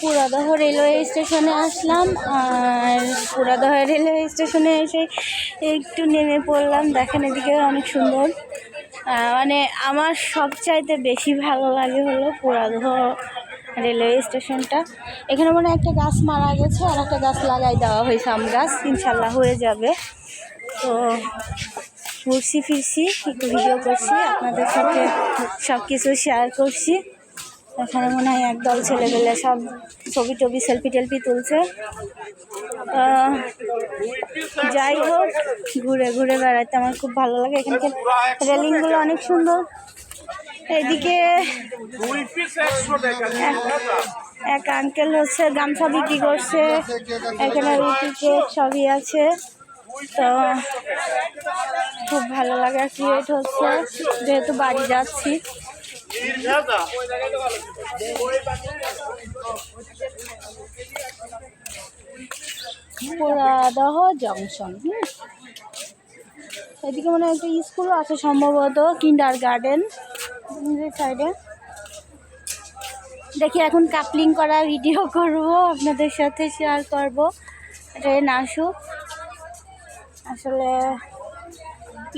Poradah railway স্টেশনে আসলাম, আর Poradah railway স্টেশনে এসে একটু নেমে পড়লাম। দেখেন এদিকে অনেক সুন্দর, মানে আমার সবচাইতে বেশি ভালো লাগে হলো পুরাদহ রেলওয়ে স্টেশনটা। এখানে মনে একটা গাছ মারা গেছে, আর একটা গাছ লাগাই দেওয়া হয়েছে, আম গাছ, ইনশাল্লাহ হয়ে যাবে। তো ঘুরছি ফিরছি, একটু ভিডিও করছি, আপনাদের সাথে সব কিছু শেয়ার করছি। এখানে মনে হয় একদল ছেলেপেলে সব ছবি টবি সেলফি টেলফি তুলছে। যাই হোক, ঘুরে ঘুরে বেড়াতে আমার খুব ভালো লাগে। এখানকার রেলিংগুলো অনেক সুন্দর। এদিকে এক আঙ্কেল হচ্ছে গামছা বিক্রি করছে, এখানে রুটি কেক সবই আছে। তো খুব ভালো লাগা ক্রিয়েট হচ্ছে, যেহেতু বাড়ি যাচ্ছি। পুরাদহ জংশন। এদিকে মনে হয় একটা স্কুলও আছে সম্ভবত, কিন্ডার গার্ডেন সাইডে। দেখি এখন কাপলিং করা ভিডিও করব, আপনাদের সাথে শেয়ার করব। ট্রেন আসুক। আসলে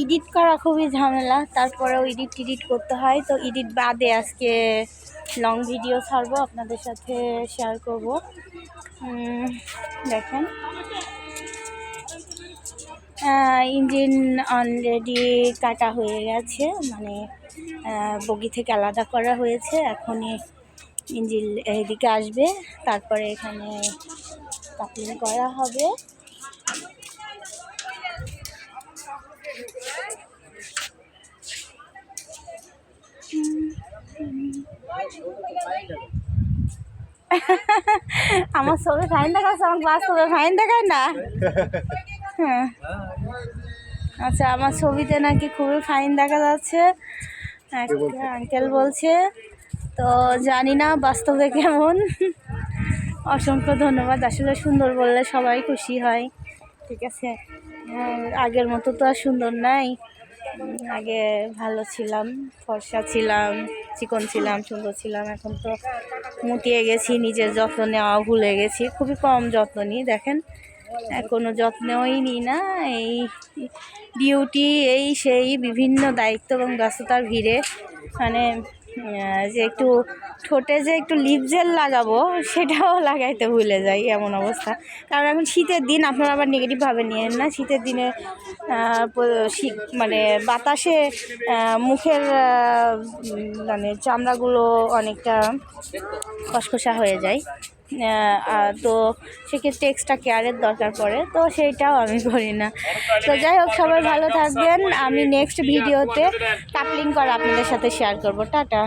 এডিট করা খুবই ঝামেলা, তারপরেও এডিট করতে হয়। তো এডিট বাদে আজকে লং ভিডিও ছাড়বো, আপনাদের সাথে শেয়ার করব। দেখেন ইঞ্জিন অলরেডি কাটা হয়ে গেছে, মানে বগি থেকে আলাদা করা হয়েছে। এখনই ইঞ্জিন এদিকে আসবে, তারপরে এখানে কাপলিং করা হবে। আমার ছবি ফাইন দেখাচ্ছে, আমার বাস্তবে ফাইন দেখায় না। হ্যাঁ, আচ্ছা, আমার ছবিতে নাকি খুবই ফাইন দেখা যাচ্ছে, আঙ্কেল বলছে। তো জানি না বাস্তবে কেমন। অসংখ্য ধন্যবাদ। আসলে সুন্দর বললে সবাই খুশি হয়, ঠিক আছে। আগের মতো তো আর সুন্দর নাই। আগে ভালো ছিলাম, ফর্সা ছিলাম, চিকন ছিলাম, সুন্দর ছিলাম। এখন তো মুটিয়ে গেছি, নিজের যত্ন নেওয়া ভুলে গেছি। খুবই কম যত্ন নিই, দেখেন কোনো যত্নই নিই না। এই ডিউটি, এই সেই বিভিন্ন দায়িত্ব এবং ব্যস্ততার ভিড়ে মানে যে একটু ঠোঁটে যে একটু লিপ জেল লাগাবো, সেটাও লাগাইতে ভুলে যাই, এমন অবস্থা। কারণ এখন শীতের দিন, আপনারা আবার নেগেটিভভাবে নিয়েন না। শীতের দিনে মানে বাতাসে মুখের মানে চামড়াগুলো অনেকটা খসখসা হয়ে যায়। তো সেক্ষেত্রে এক্সট্রা কেয়ারের দরকার পড়ে, তো সেইটাও আমি করি না। তো যাই হোক, সবাই ভালো থাকবেন। আমি নেক্সট ভিডিওতে কাপলিং করা আপনাদের সাথে শেয়ার করব। টাটা।